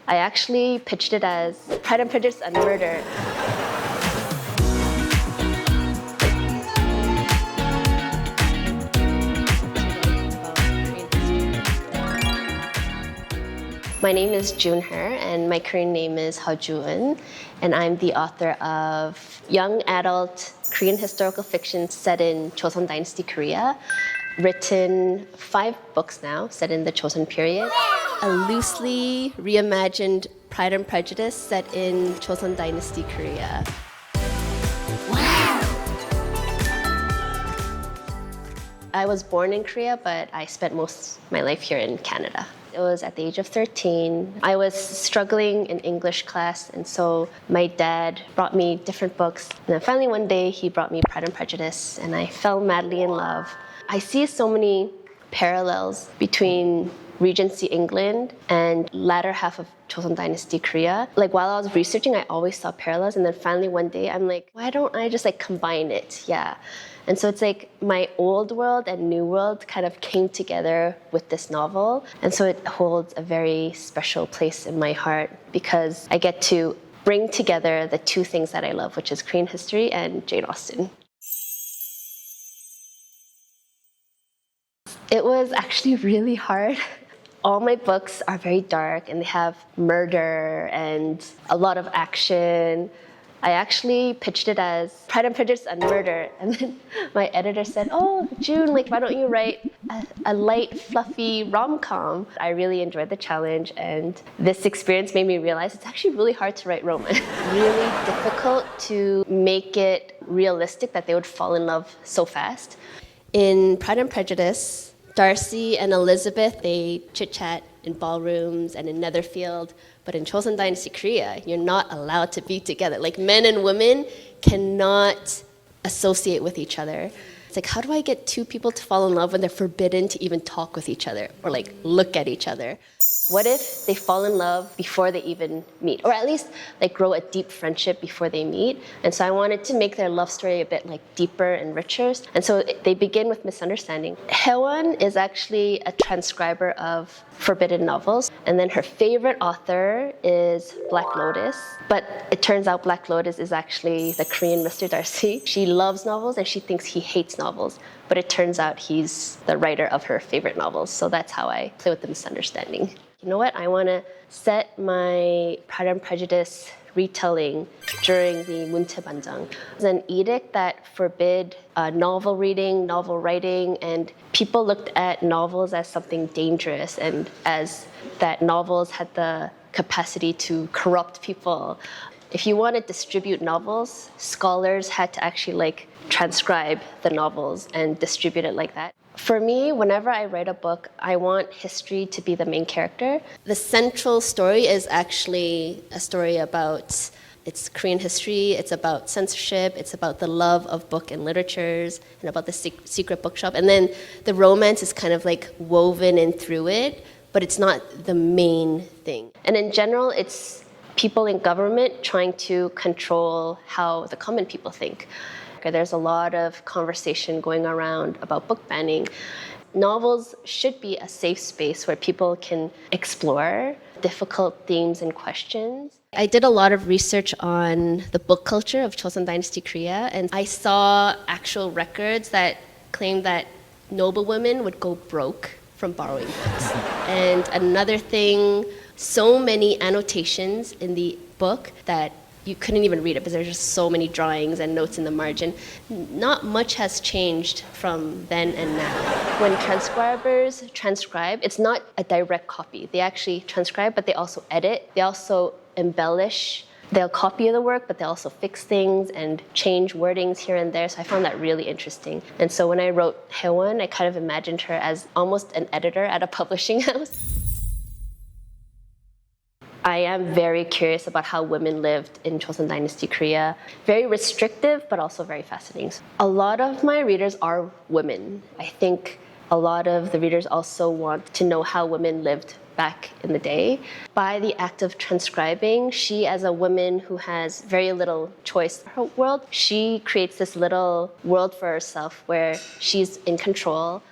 I actually pitched it as Pride and Prejudice and Murder. My name is Jun Her, and my Korean name is Heo Joo-eun, and I'm the author of young adult Korean historical fiction set in Joseon Dynasty Korea. Written 5 books now, set in the Joseon period. A loosely reimagined Pride and Prejudice set in Joseon Dynasty Korea. I was born in Korea, but I spent most of my life here in Canada. It was at the age of 13. I was struggling in English class, and so my dad brought me different books. And then finally one day he brought me Pride and Prejudice, and I fell madly in love. I see so many parallels between Regency England and latter half of Joseon Dynasty Korea. Like while I was researching, I always saw parallels, and then finally one day I'm like, why don't I just like combine it? Yeah. And so it's like my old world and new world kind of came together with this novel. And so it holds a very special place in my heart because I get to bring together the 2 things that I love, which is Korean history and Jane Austen. It was actually really hard. All my books are very dark and they have murder and a lot of action. I actually pitched it as Pride and Prejudice and Murder, and then my editor said, "Oh, June, like why don't you write a light, fluffy rom-com?" I really enjoyed the challenge, and this experience made me realize it's actually really hard to write romance. Really difficult to make it realistic that they would fall in love so fast. In Pride and Prejudice, Darcy and Elizabeth, they chit-chat in ballrooms and in Netherfield. But in Joseon Dynasty Korea, you're not allowed to be together. Like men and women cannot associate with each other. It's like, how do I get 2 people to fall in love when they're forbidden to even talk with each other or like look at each other? What if they fall in love before they even meet? Or at least like grow a deep friendship before they meet. And so I wanted to make their love story a bit like deeper and richer. And so they begin with misunderstanding. Haewon is actually a transcriber of forbidden novels. And then her favorite author is Black Lotus. But it turns out Black Lotus is actually the Korean Mr. Darcy. She loves novels and she thinks he hates novels. But it turns out he's the writer of her favorite novels. So that's how I play with the misunderstanding. You know what? I want to set my Pride and Prejudice retelling during the 문체반장. It's an edict that forbid novel reading, novel writing, and people looked at novels as something dangerous and as that novels had the capacity to corrupt people. If you want to distribute novels, scholars had to actually like transcribe the novels and distribute it like that. For me, whenever I write a book, I want history to be the main character. The central story is actually a story about it's Korean history, it's about censorship, it's about the love of book and literatures, and about the secret bookshop. And then the romance is kind of like woven in through it, but it's not the main thing. And in general, it's people in government trying to control how the common people think. There's a lot of conversation going around about book banning. Novels should be a safe space where people can explore difficult themes and questions. I did a lot of research on the book culture of Joseon Dynasty Korea, and I saw actual records that claimed that noble women would go broke from borrowing books. And another thing, so many annotations in the book that you couldn't even read it because there's just so many drawings and notes in the margin. Not much has changed from then and now. When transcribers transcribe, it's not a direct copy. They actually transcribe, but they also edit. They also embellish. They'll copy the work, but they also fix things and change wordings here and there. So I found that really interesting. And so when I wrote Haewon, I kind of imagined her as almost an editor at a publishing house. I am very curious about how women lived in Joseon Dynasty Korea. Very restrictive, but also very fascinating. A lot of my readers are women. I think a lot of the readers also want to know how women lived back in the day. By the act of transcribing, she, as a woman who has very little choice in her world, she creates this little world for herself where she's in control.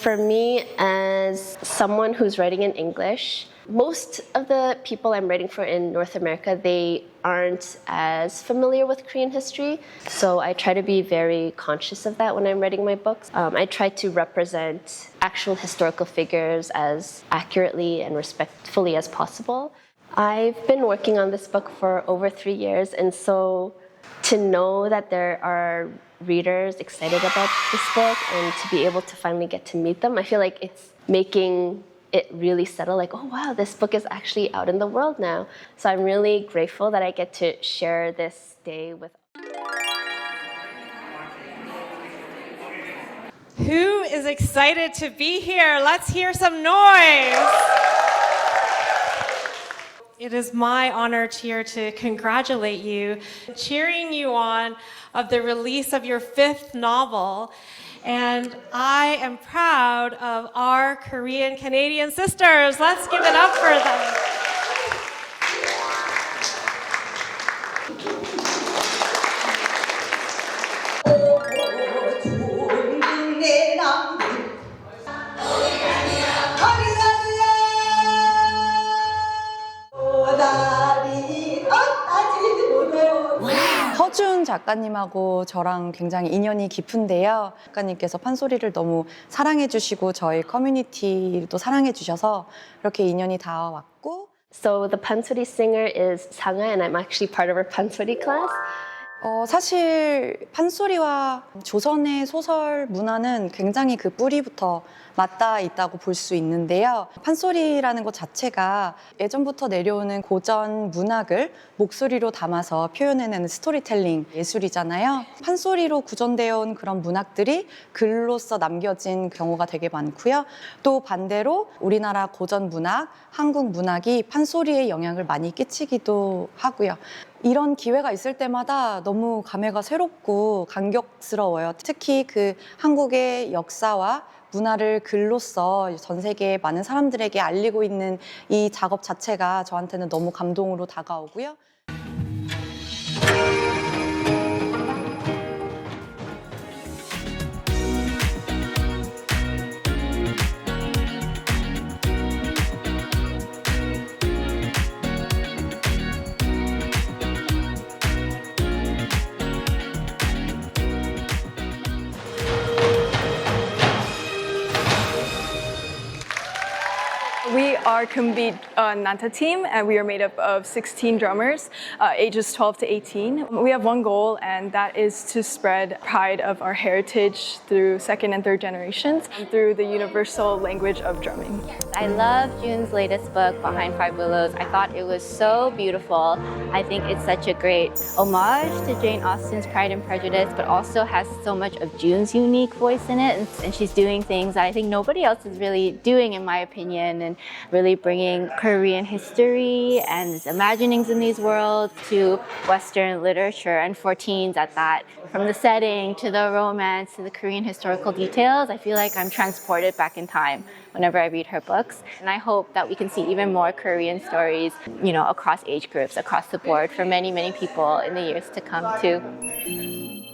For me, as someone who's writing in English, most of the people I'm writing for in North America, they aren't as familiar with Korean history. So I try to be very conscious of that when I'm writing my books. I try to represent actual historical figures as accurately and respectfully as possible. I've been working on this book for over 3 years, and so to know that there are readers excited about this book and to be able to finally get to meet them, I feel like it's making it really settle, like, oh wow, this book is actually out in the world now. So I'm really grateful that I get to share this day with. Who is excited to be here? Let's hear some noise. It is my honor here to congratulate you, cheering you on of the release of your 5th novel. And I am proud of our Korean Canadian sisters. Let's give it up for them. 허준 작가님하고 저랑 굉장히 인연이 깊은데요. 작가님께서 판소리를 너무 사랑해 주시고 저희 커뮤니티도 사랑해 주셔서 이렇게 인연이 닿아왔고. So the Pansori singer is Sanga, and I'm actually part of her Pansori class. 사실 판소리와 조선의 소설 문화는 굉장히 그 뿌리부터 맞닿아 있다고 볼 수 있는데요. 판소리라는 것 자체가 예전부터 내려오는 고전 문학을 목소리로 담아서 표현해내는 스토리텔링 예술이잖아요. 판소리로 구전되어 온 그런 문학들이 글로써 남겨진 경우가 되게 많고요. 또 반대로 우리나라 고전 문학, 한국 문학이 판소리에 영향을 많이 끼치기도 하고요. 이런 기회가 있을 때마다 너무 감회가 새롭고 감격스러워요. 특히 그 한국의 역사와 문화를 글로써 전 세계 많은 사람들에게 알리고 있는 이 작업 자체가 저한테는 너무 감동으로 다가오고요. We are Kumbit Nanta team, and we are made up of 16 drummers, ages 12 to 18. We have one goal, and that is to spread pride of our heritage through second and third generations and through the universal language of drumming. I love June's latest book, Behind Five Willows. I thought it was so beautiful. I think it's such a great homage to Jane Austen's Pride and Prejudice, but also has so much of June's unique voice in it. And she's doing things that I think nobody else is really doing, in my opinion, and really bringing Korean history and imaginings in these worlds to Western literature, and for teens at that. From the setting to the romance to the Korean historical details, I feel like I'm transported back in time whenever I read her books. And I hope that we can see even more Korean stories, you know, across age groups, across the board for many, many people in the years to come too.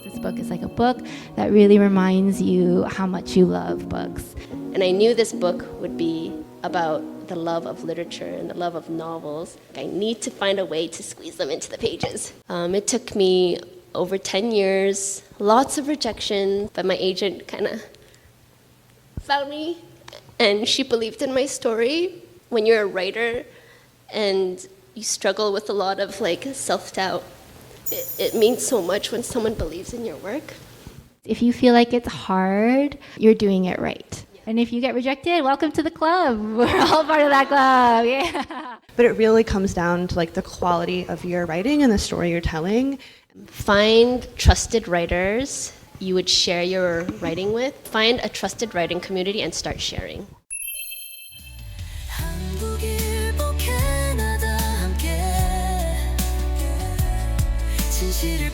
This book is like a book that really reminds you how much you love books. And I knew this book would be about the love of literature and the love of novels. I need to find a way to squeeze them into the pages. It took me over 10 years, lots of rejection, but my agent kind of found me, and she believed in my story. When you're a writer and you struggle with a lot of self-doubt, it means so much when someone believes in your work. If you feel like it's hard, you're doing it right. And if you get rejected, welcome to the club. We're all part of that club, yeah. But it really comes down to the quality of your writing and the story you're telling. Find trusted writers you would share your writing with. Find a trusted writing community and start sharing. 진실을